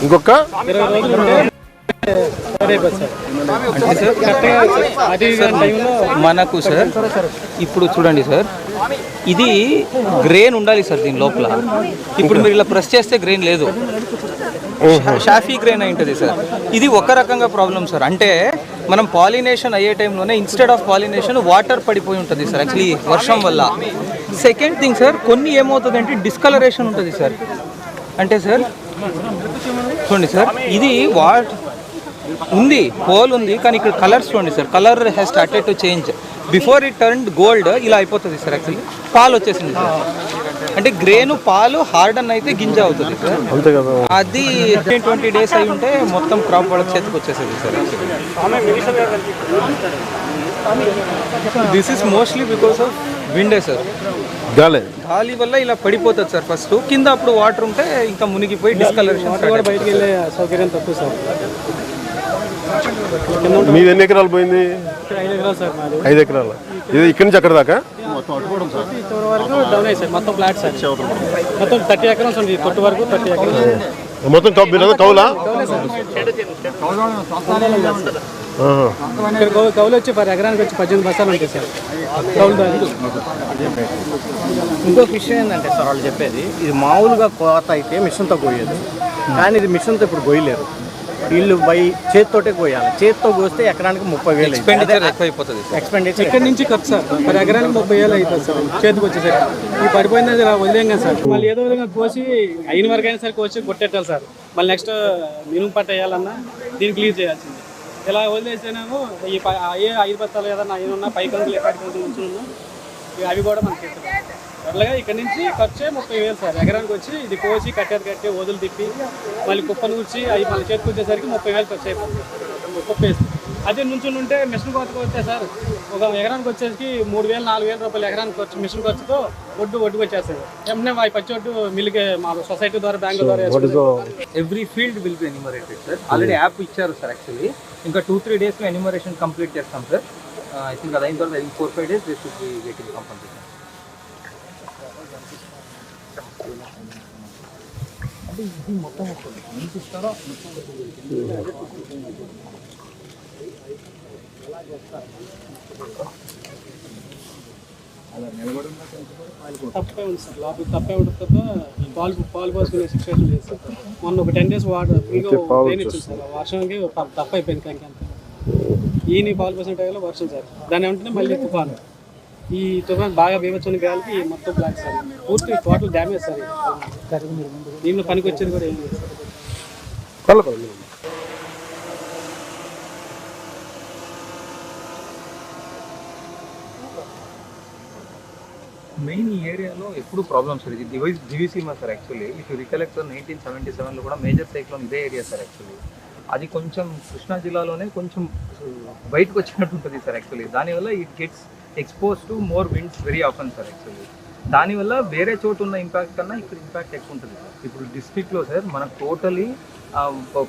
ఇంకొక మనకు సార్ ఇప్పుడు చూడండి సార్, ఇది గ్రెయిన్ ఉండాలి సార్ దీని లోపల. ఇప్పుడు మీరు ఇలా ప్రెస్ చేస్తే గ్రెయిన్ లేదు, షాఫీ గ్రెయిన్ అయి ఉంటుంది సార్. ఇది ఒక రకంగా ప్రాబ్లం సార్. అంటే మనం పాలినేషన్ అయ్యే టైంలోనే ఇన్స్టెడ్ ఆఫ్ పాలినేషన్ వాటర్ పడిపోయి ఉంటుంది సార్ యాక్చువల్లీ వర్షం వల్ల. సెకండ్ థింగ్ సార్, కొన్ని ఏమవుతుంది అంటే డిస్కలరేషన్ ఉంటుంది సార్. అంటే సార్ చూడండి సార్, ఇది ఉంది హోల్ ఉంది, కానీ ఇక్కడ కలర్స్ చూడండి sir, colour has started to change. Before it turned gold ఇలా అయిపోతుంది సార్ యాక్చువల్లీ. పాలు వచ్చేసింది సార్, అంటే గ్రెయిన్ పాలు హార్డన్ అయితే గింజ అవుతుంది సార్. అది 20 days అయి ఉంటే మొత్తం క్రాప్ వాళ్ళకి చేతికి వచ్చేసేది sir. This is mostly because of విండే సార్. గాలి వల్ల ఇలా పడిపోతుంది సార్ ఫస్ట్ కింద. అప్పుడు వాటర్ ఉంటే ఇంకా మునిగిపోయి డిస్కలరేషన్ బయటికి వెళ్ళే సౌకర్యం తక్కువ సార్. మీది ఎన్ని ఎకరాలు పోయింది? 5 ఎకరాలు సార్ మాది. 5 ఎకరాలు. ఇది ఇక్కడి నుంచి అక్కడ దాకా ఇంతవరకు వరకు డౌన్ అయ్యి సార్. మొత్తం ఫ్లాట్ సార్. మొత్తం 30 ఎకరాలు ఉంది కొట్టు వరకు. 30 ఎకరాలు మొత్తం కౌలా? కౌలు వచ్చి ఎకరానికి వచ్చి 18 బస్తాలు ఉంటాయి సార్ కౌలు. ఇంకొక విషయం ఏంటంటే సార్, వాళ్ళు చెప్పేది ఇది మామూలుగా కోత అయితే మిషన్తో కోయేది, కానీ ఇది మిషన్తో ఇప్పుడు కోయలేరు. వీళ్ళు చేతితోటే కోయాలి. చేతితో కోస్తే ఎకరానికి 30,000 ఎక్స్పెండిచర్. ఇక్కడ నుంచి ఖర్చు సార్. మరి ఎకరానికి 30,000 అవుతుంది సార్ చేతికి వచ్చేసరికి. ఈ పడిపోయింది వదిలేం కదా సార్. మళ్ళీ ఏదో విధంగా కోసి అయిన వరకు అయినా సరే కోసి కొట్టేట్టాలి సార్. మళ్ళీ నెక్స్ట్ మినుము పంట వేయాలన్నా దీన్ని క్లియర్ చేయాల్సింది. ఇలా వదిలేసేనేమో ఈ 5 బస్తాలు ఏదన్నా అయినా పైకందులు ఎక్కడికి ఉంచున్నాము, అవి కూడా మనకి అట్లాగా ఇక్కడ నుంచి ఖర్చే 30,000 సార్. ఎకరానికి వచ్చి ఇది కోసి కట్టి వదులు తిప్పి మళ్ళీ కుప్పను కూర్చి అవి మళ్ళీ చేతికి వచ్చేసరికి 30,000 ఖర్చు అయిపోతుంది. కుప్పేసి అదే నుంచి ఉంటే మిషన్ కోతకు వస్తే సార్ ఒక ఎకరానికి వచ్చేసి 3,000-4,000 రూపాయలు ఎకరానికి వచ్చి మిషన్ ఖర్చుతో ఒడ్డుకు వచ్చేస్తుంది. ఏమన్నా మా పచ్చి ఒడ్డు మిల్లుకి మా సొసైటీ ద్వారా బ్యాంకు ద్వారా every field will be enumerated sir. Already app ఇచ్చారు సార్ యాక్చువల్లీ. ఇంకా 2-3 daysలో ఎన్యూమరేషన్ కంప్లీట్ చేస్తాం సార్. ఐ థింక్ అది అయిన తర్వాత 4-5 days this should be getting complete. అంటే ఇది మొత్తం ఎంత ఇస్తారో తప్పే ఉంది సార్. లోపల తప్పే ఉంటుంది తప్ప పాలు పోసుకునే సిచ్యువేషన్ లేదు సార్. మొన్న ఒక 10 days వాటర్ రెయిన్ ఇచ్చింది సార్. వర్షంకి తప్ప అయిపోయింది. ఇంకంత ఈయన పాలు పోసిన టైంలో వర్షం సార్. దాని వెంటనే మళ్ళీ తుఫాను. ఈ తుఫాన్ బాగా బీభత్సమైన గాలికి మొత్తం బ్లాక్ సార్. పూర్తి టోటల్ డ్యామేజ్ సార్. దీనిలో పనికి వచ్చేది కూడా ఏం లేదు సార్. మెయిన్ ఈ ఏరియాలో ఎప్పుడు ప్రాబ్లమ్ సార్. ఇది Diviseema sir actually. If you recollect 1977లో కూడా మేజర్ సైక్లోన్ ఇదే ఏరియా సార్ యాక్చువల్లీ. అది కొంచెం కృష్ణా జిల్లాలోనే కొంచెం బయటకు వచ్చినట్టు ఉంటుంది సార్ యాక్చువల్లీ. దానివల్ల it gets expose to more winds very often sir actually. దానివల్ల వేరే చోటు ఉన్న ఇంపాక్ట్ కన్నా ఇక్కడ ఇంపాక్ట్ ఎక్కువ ఉంటుంది సార్. ఇప్పుడు డిస్ట్రిక్ట్లో సార్ మనకు టోటలీ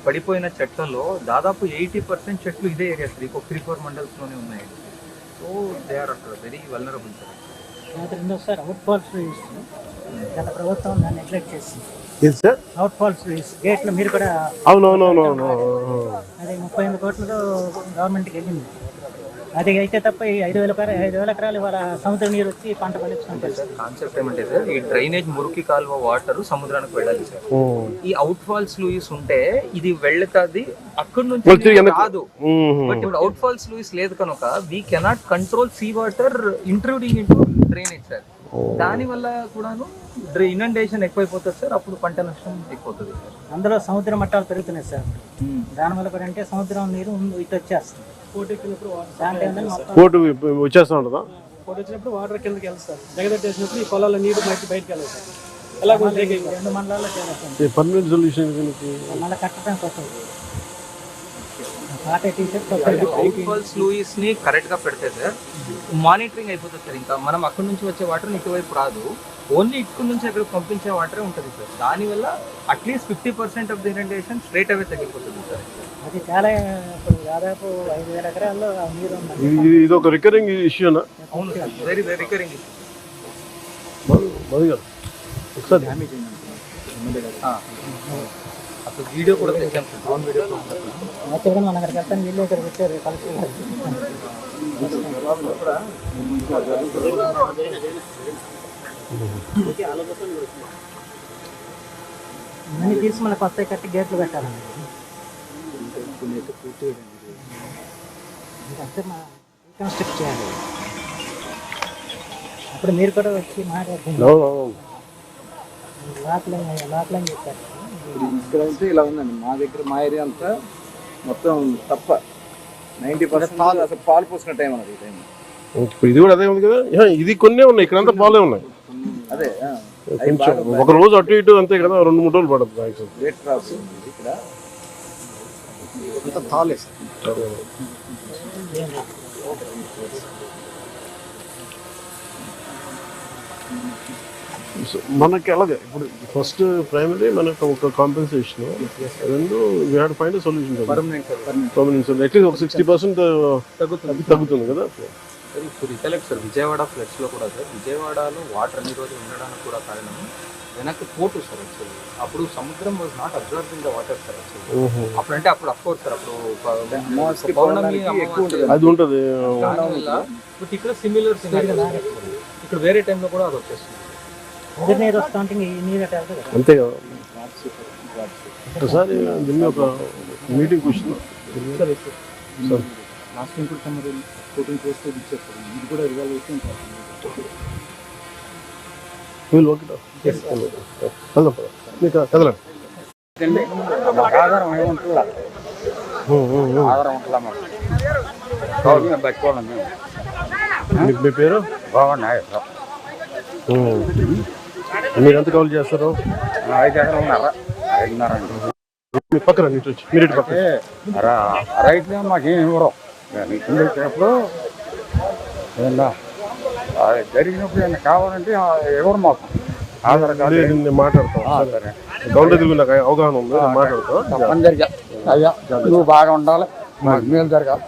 పడిపోయిన చెట్లలో దాదాపు 80% చెట్లు ఇదే ఏరియా సార్. ఇంకో 3-4 మండల్స్లోనే ఉన్నాయి. So they are very vulnerable sir. Sir outfalls గత ప్రభుత్వం దాన్ని నెగ్లెక్ట్ చేసింది. అవుట్ ఫాల్స్ గేట్లు మీరు కూడా అవునవునవునవును అది 38 కోట్లతో గవర్నమెంట్కి వెళ్ళింది. అది అయితే తప్ప 5,000 ఎకరాలు వాళ్ళ సముద్ర నీరు వచ్చి పంట పండించుకుంటారు సార్. కాన్సెప్ట్ ఏమంటే సార్, ఈ డ్రైనేజ్ మురికి కాలువ వాటర్ సముద్రానికి వెళ్ళాలి సార్. ఈ అవుట్ ఫాల్స్ లూయిస్ ఉంటే ఇది వెళ్తాది అక్కడి నుంచి రాదు. బట్ ఇప్పుడు అవుట్ ఫాల్స్ లూయిస్ లేదు కనుక we cannot control sea water intruding into drainage sir. దాని వల్ల కూడాను ఇనండేషన్ ఎక్కువైపోతుంది సార్. అప్పుడు పంట నష్టం ఎక్కువవుతుంది సార్. అందులో సముద్ర మట్టాలు పెరుగుతున్నాయి సార్. దానివల్ల కూడా అంటే సముద్రం నీరు ఇటు వచ్చేస్తుంది. పోటీ ఎక్కినప్పుడు వచ్చేస్తా ఉంటుందా? పోటీ వచ్చినప్పుడు వాటర్ కిందకి వెళ్తుంది సార్. జగదట్టేసినప్పుడు ఈ పొలాల నీరు బయటకు వెళ్ళదు సార్. ఎలా 2 మండలాల్లో చేరుతుంది. పర్మనెంట్ సొల్యూషన్ మళ్ళీ కట్టడానికి వస్తుంది. అవుట్ ఫాల్స్ లూయిస్ ని కరెక్ట్ గా పెడితే సార్ మానిటరింగ్ అయిపోతుంది సార్. ఇంకా మనం అక్కడి నుంచి వచ్చే వాటర్ ఇటువైపు రాదు. ఓన్లీ ఇక్కడ నుంచి అక్కడ పంపించే వాటరే ఉంటుంది సార్. దానివల్ల at least 50% of the irritation straight away తగ్గిపోతుంది సార్. అది చాలా దాదాపు 5,000 ఎకరాల్లో నీరు ఉంది. ఇది ఒక రికరింగ్ ఇష్యూనా? అవును సార్, వెరీ రికరింగ్ ఇష్యూ. ఒకసారి అసలు వీడియో కూడా తెచ్చాం సార్, డ్రోన్ వీడియో కూడా. యాక్చువల్గా మన అక్కడికి వెళ్తాను వీళ్ళు ఇక్కడికి వచ్చారు కలెక్టర్ గారు. ఇవన్నీ తీసి మనకు వస్తాయి కట్టి గేట్లు పెట్టాలండి. అంటే మా రీకన్స్ట్రక్ట్ చేయాలి. అప్పుడు మీరు కూడా వచ్చి మాట్లాడుతున్నారు. లాక్లని చెప్పారు. ఇక్కడ అయితే ఇలా ఉందండి. మా దగ్గర మా ఏరియా అంతా మొత్తం తప్ప 90% అసలు పాలు పోసిన టైం అన్నది ఈ టైం. ఇప్పుడు ఇది కూడా అదే ఉంది కదా. ఇది కొన్నే ఉన్నాయి, ఇక్కడంతా పాలే ఉన్నాయి. అదే కొంచెం ఒక రోజు అటు ఇటు అంతే కదా, 2-3 రోజులు పడుతుంది మ్యాక్సిమం. లేట్ క్రాస్ ఇక్కడ అంతా తాలే సార్. మనకి అలాగే ఇప్పుడు ఫస్ట్ ప్రైమరీ మనకు ఒక కాంపెన్సేషన్, రెండు we had find solution. Permanent at least ఒక 60% తగ్గుతుంది కదా. సార్ ఇప్పుడు రికలెక్ట్ సార్, విజయవాడ ఫ్లడ్స్లో కూడా సార్, విజయవాడలో వాటర్ అన్ని రోజులు ఉండడానికి కూడా కారణం వెనక్కి పోటు సార్. యాక్చువల్లీ అప్పుడు సముద్రం was not observing the water sir. Actually అప్పుడంటే అప్పుడు అఫ్కోర్స్ సార్, అప్పుడు పౌర్ణమి అది ఉంటుంది. బట్ ఇక్కడ సిమిలర్ ఇక్కడ వేరే టైంలో కూడా అది వచ్చేస్తుంది. ఎదురు నీరు వస్తూ ఉంటే ఈ నీరు అట్లా వెళ్తుంది కదా. అంతే కదా. ఒకసారి దీన్ని ఒక మీటింగ్ కూర్చున్నాం. లాస్ట్ టైం కూడా మరి 14 క్రోర్స్ ఇచ్చేస్తారు. ఇది కూడా రివాల్యూషన్ వీళ్ళు ఓకే మీకు కదలండి. ఆధారం ఏముంటుందా? ఆధారం ఉంటుందా? గవర్నమెంట్ బట్టుకోవాలని మీ పేరు బాగున్నాయి. మీరు ఎంత కౌలు చేస్తారు? 5 ఎకరాలు ఉన్నారా? 5.5 అండి. మీ పక్కన ఇటు వచ్చి మీరు ఇటు పక్కన. రైతు మాకేం ఇవ్వరు. కింద వచ్చినప్పుడు ఏమన్నా జరిగినప్పుడు ఏమన్నా కావాలంటే ఎవరు మాకు ఆధార్ కార్డు నేను మాట్లాడతాను. గౌండ తిరుగు నాకు అవగాహన ఉంది, మాట్లాడతాను. అందరికీ అయ్యా నువ్వు బాగా ఉండాలి, మాకు మేలు జరగాలి.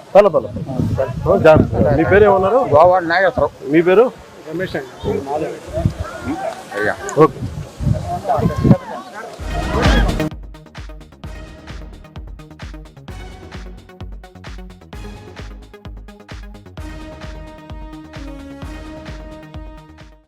మీ పేరు ఏమన్నారు? గోవాడు నాగేశ్వరం. మీ పేరు? రమేష్ అండి. అయ్యా ఓకే.